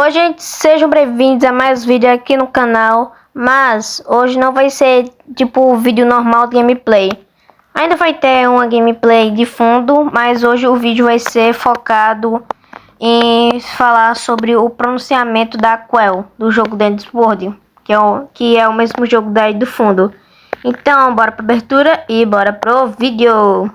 Oi, gente, sejam bem-vindos a mais um vídeo aqui no canal. Mas hoje não vai ser tipo vídeo normal de gameplay. Ainda vai ter uma gameplay de fundo, mas hoje o vídeo vai ser focado em falar sobre o pronunciamento da Quell do jogo Dance World, que é o mesmo jogo daí do fundo. Então, bora pra abertura e bora pro vídeo.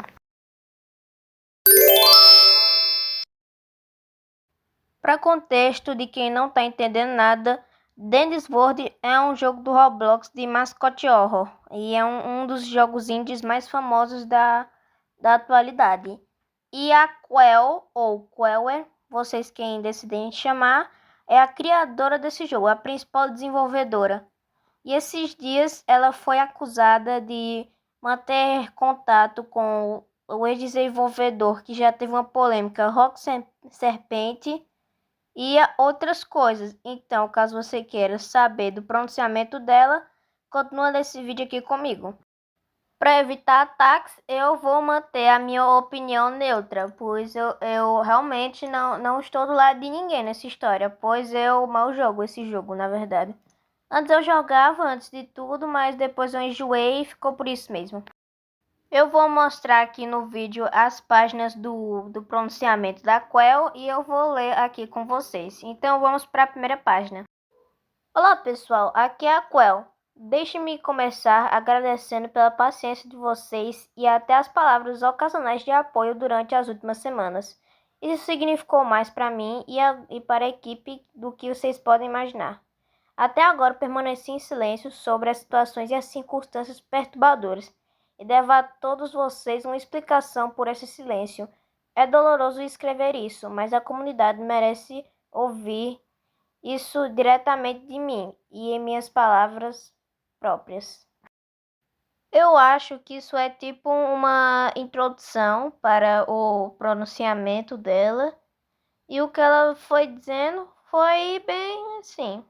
Para contexto de quem não tá entendendo nada, Dance World é um jogo do Roblox de mascote horror e é um dos jogos indies mais famosos da atualidade. E a Quell, ou Queller, vocês quem decidem chamar, é a criadora desse jogo, a principal desenvolvedora. E esses dias ela foi acusada de manter contato com o ex-desenvolvedor que já teve uma polêmica, Rock Serpente, e outras coisas. Então, caso você queira saber do pronunciamento dela, continua nesse vídeo aqui comigo. Para evitar ataques, eu vou manter a minha opinião neutra, pois eu realmente não estou do lado de ninguém nessa história, pois eu mal jogo esse jogo, na verdade. Antes eu jogava, antes de tudo, mas depois eu enjoei e ficou por isso mesmo. Eu vou mostrar aqui no vídeo as páginas do pronunciamento da Quell e eu vou ler aqui com vocês. Então vamos para a primeira página. Olá pessoal, aqui é a Quell. Deixe-me começar agradecendo pela paciência de vocês e até as palavras ocasionais de apoio durante as últimas semanas. Isso significou mais para mim e para a equipe do que vocês podem imaginar. Até agora permaneci em silêncio sobre as situações e as circunstâncias perturbadoras e devo a todos vocês uma explicação por esse silêncio. É doloroso escrever isso, mas a comunidade merece ouvir isso diretamente de mim e em minhas palavras próprias. Eu acho que isso é tipo uma introdução para o pronunciamento dela e o que ela foi dizendo foi bem assim,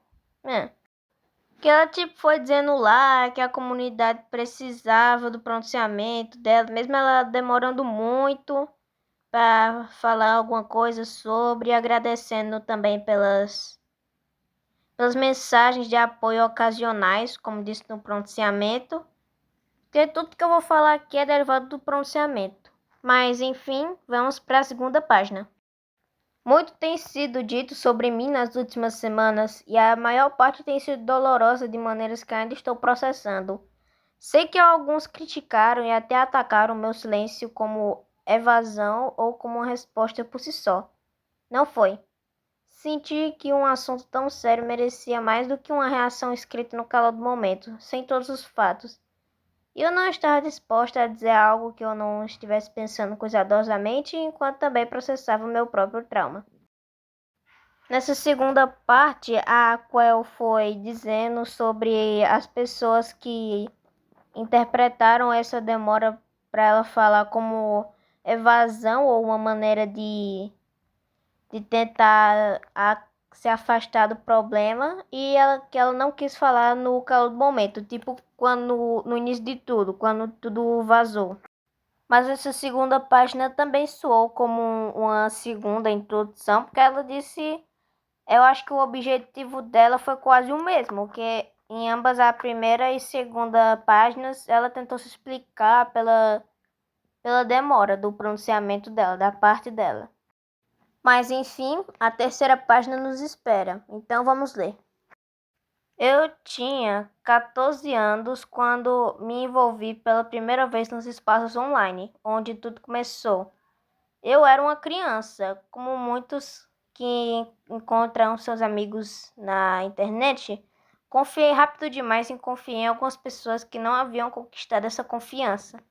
que ela tipo foi dizendo lá que a comunidade precisava do pronunciamento dela, mesmo ela demorando muito para falar alguma coisa sobre, agradecendo também pelas mensagens de apoio ocasionais, como disse no pronunciamento, porque tudo que eu vou falar aqui é derivado do pronunciamento. Mas enfim, vamos para a segunda página. Muito tem sido dito sobre mim nas últimas semanas e a maior parte tem sido dolorosa de maneiras que ainda estou processando. Sei que alguns criticaram e até atacaram meu silêncio como evasão ou como uma resposta por si só. Não foi. Senti que um assunto tão sério merecia mais do que uma reação escrita no calor do momento, sem todos os fatos. E eu não estava disposta a dizer algo que eu não estivesse pensando cuidadosamente enquanto também processava o meu próprio trauma. Nessa segunda parte, a Quell foi dizendo sobre as pessoas que interpretaram essa demora para ela falar como evasão ou uma maneira de tentar se afastar do problema e que ela não quis falar no calor do momento, tipo quando no início de tudo, quando tudo vazou. Mas essa segunda página também soou como uma segunda introdução, porque ela disse, eu acho que o objetivo dela foi quase o mesmo, que em ambas a primeira e segunda páginas ela tentou se explicar pela demora do pronunciamento dela, da parte dela. Mas enfim, a terceira página nos espera, então vamos ler. Eu tinha 14 anos quando me envolvi pela primeira vez nos espaços online, onde tudo começou. Eu era uma criança, como muitos que encontram seus amigos na internet. Confiei rápido demais e confiei em algumas pessoas que não haviam conquistado essa confiança.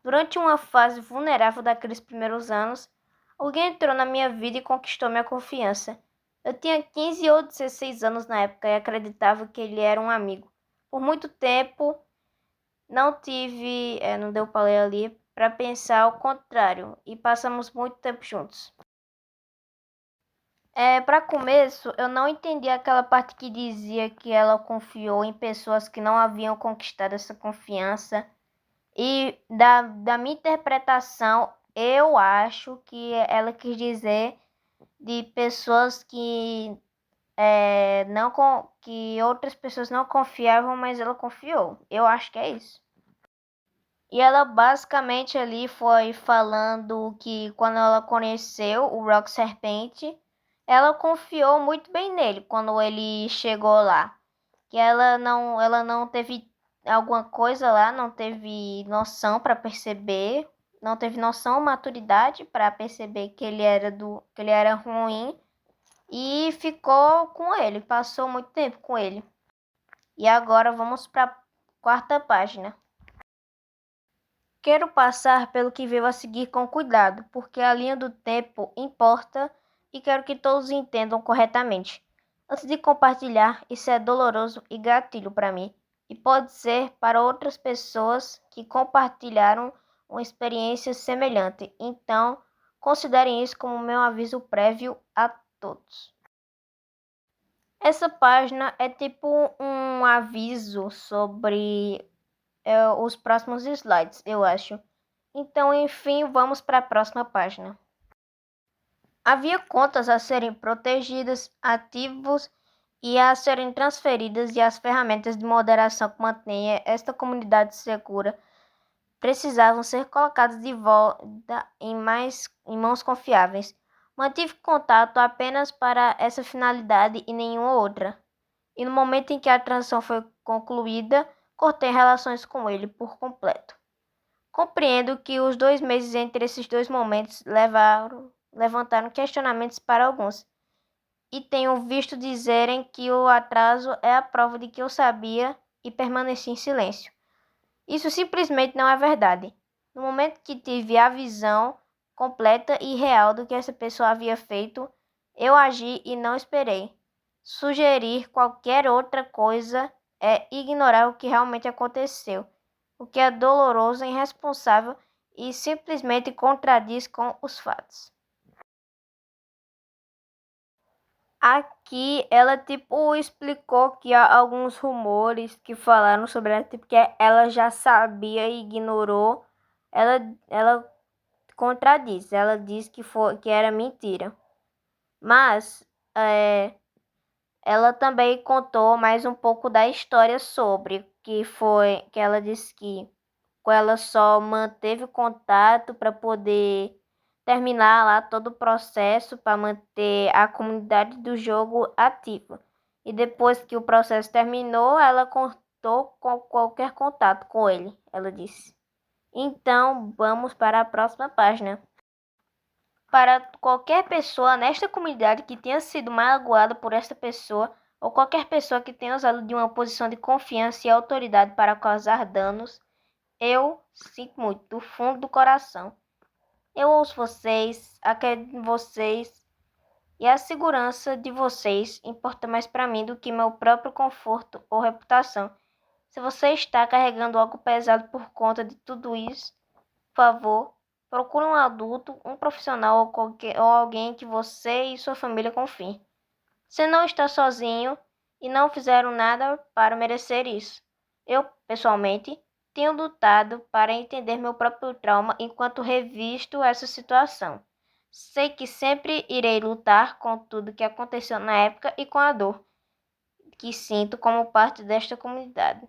Durante uma fase vulnerável daqueles primeiros anos, alguém entrou na minha vida e conquistou minha confiança. Eu tinha 15 ou 16 anos na época e acreditava que ele era um amigo. Por muito tempo, não deu para ler ali, para pensar ao contrário, e passamos muito tempo juntos. Para começo, eu não entendi aquela parte que dizia que ela confiou em pessoas que não haviam conquistado essa confiança. E da minha interpretação, eu acho que ela quis dizer de pessoas que que outras pessoas não confiavam, mas ela confiou. Eu acho que é isso. E ela basicamente ali foi falando que quando ela conheceu o Rock Serpente, ela confiou muito bem nele quando ele chegou lá. Que ela não teve alguma coisa lá, não teve noção para perceber, não teve noção, maturidade para perceber que ele era ruim e ficou com ele, passou muito tempo com ele. E agora vamos para a quarta página. Quero passar pelo que veio a seguir com cuidado, porque a linha do tempo importa e quero que todos entendam corretamente. Antes de compartilhar, isso é doloroso e gatilho para mim, e pode ser para outras pessoas que compartilharam uma experiência semelhante. Então, considerem isso como meu aviso prévio a todos. Essa página é tipo um aviso sobre os próximos slides, eu acho. Então, enfim, vamos para a próxima página. Havia contas a serem protegidas, ativos e a serem transferidas, e as ferramentas de moderação que mantenham esta comunidade segura precisavam ser colocadas de volta em mãos confiáveis. Mantive contato apenas para essa finalidade e nenhuma outra. E no momento em que a transação foi concluída, cortei relações com ele por completo. Compreendo que os 2 meses entre esses dois momentos levantaram questionamentos para alguns, e tenho visto dizerem que o atraso é a prova de que eu sabia e permaneci em silêncio. Isso simplesmente não é verdade. No momento que tive a visão completa e real do que essa pessoa havia feito, eu agi e não esperei. Sugerir qualquer outra coisa é ignorar o que realmente aconteceu, o que é doloroso, irresponsável e simplesmente contradiz com os fatos. Aqui ela tipo explicou que há alguns rumores que falaram sobre ela, tipo, que ela já sabia e ignorou. Ela contradiz, ela diz que era mentira. Mas ela também contou mais um pouco da história sobre que ela disse que ela só manteve o contato para poder terminar lá todo o processo para manter a comunidade do jogo ativa. E depois que o processo terminou, ela cortou com qualquer contato com ele, ela disse. Então, vamos para a próxima página. Para qualquer pessoa nesta comunidade que tenha sido magoada por esta pessoa, ou qualquer pessoa que tenha usado de uma posição de confiança e autoridade para causar danos, eu sinto muito, do fundo do coração. Eu ouço vocês, acredito em vocês, e a segurança de vocês importa mais para mim do que meu próprio conforto ou reputação. Se você está carregando algo pesado por conta de tudo isso, por favor, procure um adulto, um profissional ou alguém que você e sua família confiem. Você não está sozinho e não fizeram nada para merecer isso. Eu, pessoalmente, tenho lutado para entender meu próprio trauma enquanto revisto essa situação. Sei que sempre irei lutar com tudo que aconteceu na época e com a dor que sinto como parte desta comunidade,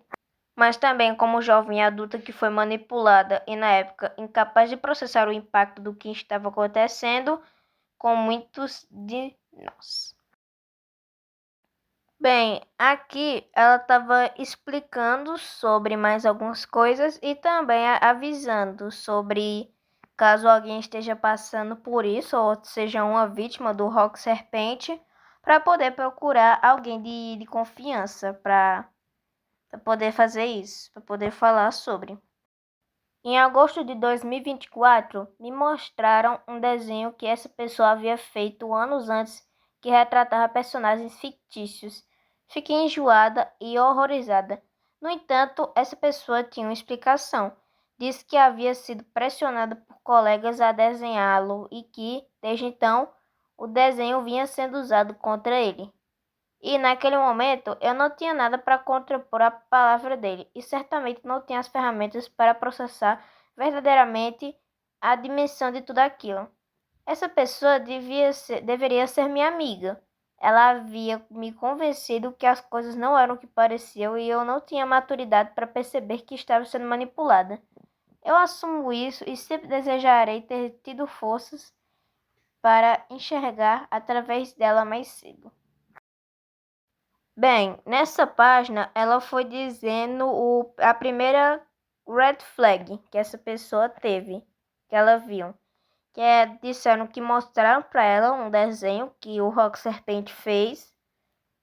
mas também como jovem adulta que foi manipulada e na época incapaz de processar o impacto do que estava acontecendo com muitos de nós. Bem, aqui ela estava explicando sobre mais algumas coisas e também avisando sobre caso alguém esteja passando por isso ou seja uma vítima do Rock Serpente, para poder procurar alguém de confiança para poder fazer isso, para poder falar sobre. Em agosto de 2024, me mostraram um desenho que essa pessoa havia feito anos antes que retratava personagens fictícios. Fiquei enjoada e horrorizada. No entanto, essa pessoa tinha uma explicação. Disse que havia sido pressionada por colegas a desenhá-lo e que, desde então, o desenho vinha sendo usado contra ele. E naquele momento eu não tinha nada para contrapor a palavra dele e certamente não tinha as ferramentas para processar verdadeiramente a dimensão de tudo aquilo. Essa pessoa deveria ser minha amiga. ela havia me convencido que as coisas não eram o que pareciam e eu não tinha maturidade para perceber que estava sendo manipulada. Eu assumo isso e sempre desejarei ter tido forças para enxergar através dela mais cedo. Bem, nessa página ela foi dizendo a primeira red flag que essa pessoa teve, que ela viu. Disseram que mostraram para ela um desenho que o Rock Serpente fez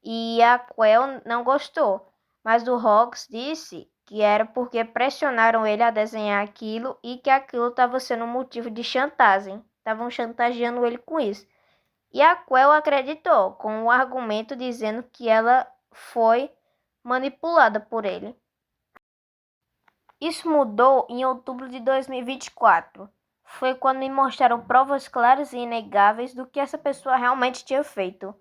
e a Quell não gostou. Mas o Rox disse que era porque pressionaram ele a desenhar aquilo e que aquilo estava sendo um motivo de chantagem. Estavam chantageando ele com isso. E a Quell acreditou, com o argumento dizendo que ela foi manipulada por ele. Isso mudou em outubro de 2024. Foi quando me mostraram provas claras e inegáveis do que essa pessoa realmente tinha feito.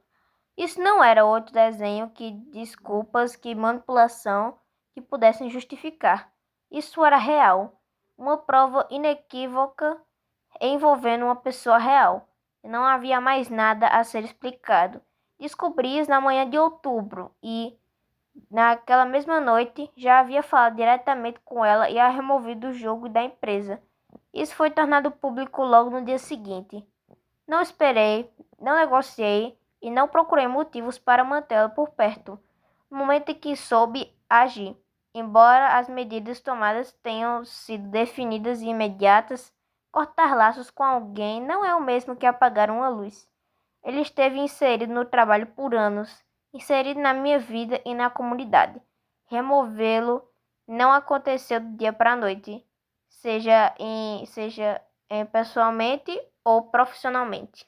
Isso não era outro desenho que desculpas, que manipulação que pudessem justificar. Isso era real, uma prova inequívoca envolvendo uma pessoa real. E não havia mais nada a ser explicado. Descobri isso na manhã de outubro e, naquela mesma noite, já havia falado diretamente com ela e a removido do jogo e da empresa. Isso foi tornado público logo no dia seguinte. Não esperei, não negociei e não procurei motivos para mantê-la por perto. No momento em que soube, agi. Embora as medidas tomadas tenham sido definidas e imediatas, cortar laços com alguém não é o mesmo que apagar uma luz. Ele esteve inserido no trabalho por anos, inserido na minha vida e na comunidade. Removê-lo não aconteceu do dia para a noite, seja pessoalmente ou profissionalmente.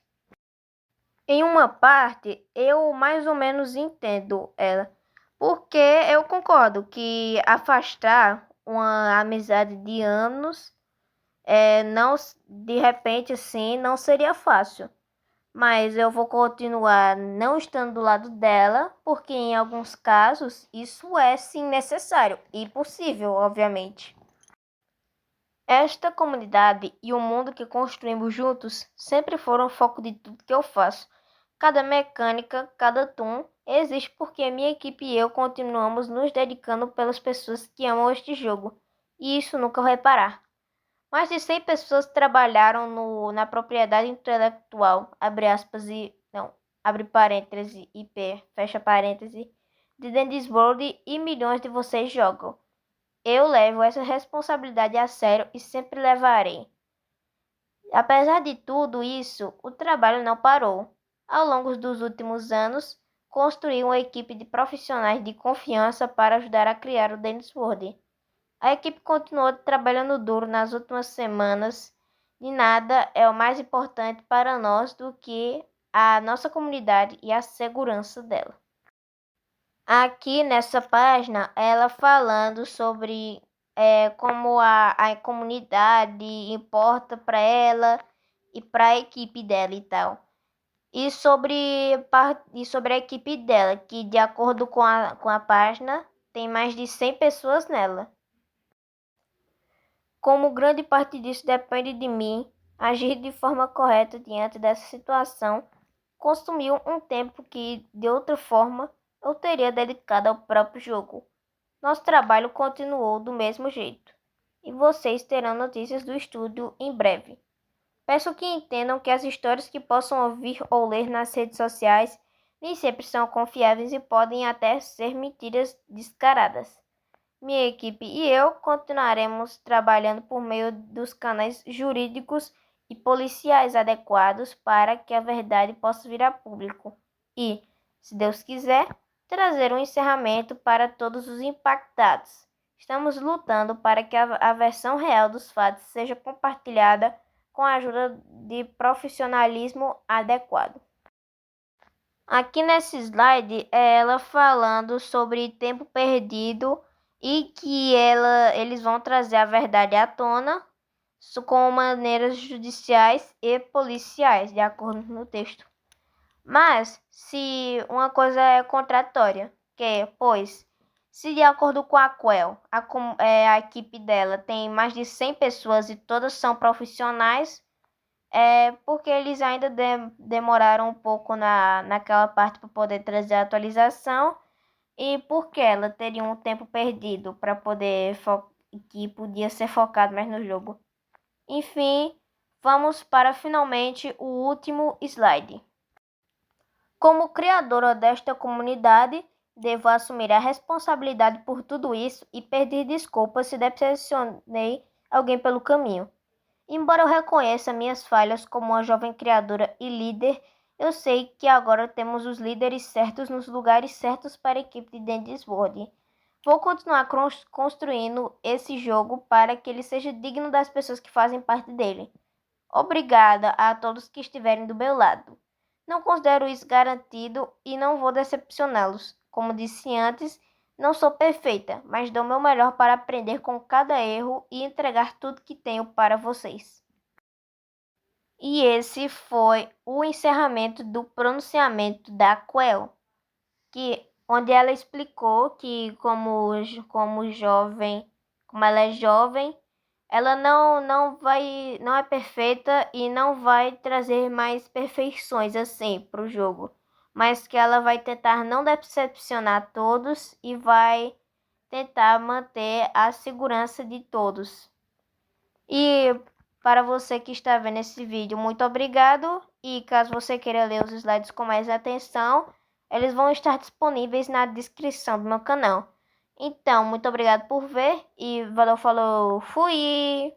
Em uma parte, eu mais ou menos entendo ela, porque eu concordo que afastar uma amizade de anos, não, de repente assim, não seria fácil. Mas eu vou continuar não estando do lado dela, porque em alguns casos isso é sim necessário e possível, obviamente. Esta comunidade e o mundo que construímos juntos sempre foram o foco de tudo que eu faço. Cada mecânica, cada toon existe porque minha equipe e eu continuamos nos dedicando pelas pessoas que amam este jogo, e isso nunca vai parar. Mais de 100 pessoas trabalharam na propriedade intelectual, abre aspas e não, abre parênteses, IP, fecha parênteses, de Dennis World e milhões de vocês jogam. Eu levo essa responsabilidade a sério e sempre levarei. Apesar de tudo isso, o trabalho não parou. Ao longo dos últimos anos, construí uma equipe de profissionais de confiança para ajudar a criar o Dennis World. A equipe continuou trabalhando duro nas últimas semanas e nada é o mais importante para nós do que a nossa comunidade e a segurança dela. Aqui nessa página, ela falando sobre como a comunidade importa para ela e para a equipe dela e tal. E sobre a equipe dela, que de acordo com a página, tem mais de 100 pessoas nela. Como grande parte disso depende de mim, agir de forma correta diante dessa situação consumiu um tempo que, de outra forma, eu teria dedicado ao próprio jogo. Nosso trabalho continuou do mesmo jeito, e vocês terão notícias do estúdio em breve. Peço que entendam que as histórias que possam ouvir ou ler nas redes sociais nem sempre são confiáveis e podem até ser mentiras descaradas. Minha equipe e eu continuaremos trabalhando por meio dos canais jurídicos e policiais adequados para que a verdade possa vir a público e, se Deus quiser, trazer um encerramento para todos os impactados. Estamos lutando para que a versão real dos fatos seja compartilhada com a ajuda de profissionalismo adequado. Aqui nesse slide é ela falando sobre tempo perdido e que eles vão trazer a verdade à tona com maneiras judiciais e policiais, de acordo no texto. Mas, se uma coisa é contraditória, pois, se de acordo com a Quell, a equipe dela tem mais de 100 pessoas e todas são profissionais, É porque eles ainda demoraram um pouco naquela parte para poder trazer a atualização e porque ela teria um tempo perdido para poder que podia ser focado mais no jogo. Enfim, vamos para finalmente o último slide. Como criadora desta comunidade, devo assumir a responsabilidade por tudo isso e pedir desculpas se decepcionei alguém pelo caminho. Embora eu reconheça minhas falhas como uma jovem criadora e líder, eu sei que agora temos os líderes certos nos lugares certos para a equipe de Dandy's World. Vou continuar construindo esse jogo para que ele seja digno das pessoas que fazem parte dele. Obrigada a todos que estiverem do meu lado. Não considero isso garantido e não vou decepcioná-los. Como disse antes, não sou perfeita, mas dou meu melhor para aprender com cada erro e entregar tudo que tenho para vocês. E esse foi o encerramento do pronunciamento da Quell, onde ela explicou que como ela é jovem, ela não é perfeita e não vai trazer mais perfeições assim para o jogo, mas que ela vai tentar não decepcionar todos e vai tentar manter a segurança de todos. E para você que está vendo esse vídeo, muito obrigado. E caso você queira ler os slides com mais atenção, eles vão estar disponíveis na descrição do meu canal. Então, muito obrigado por ver e valeu, falou, fui!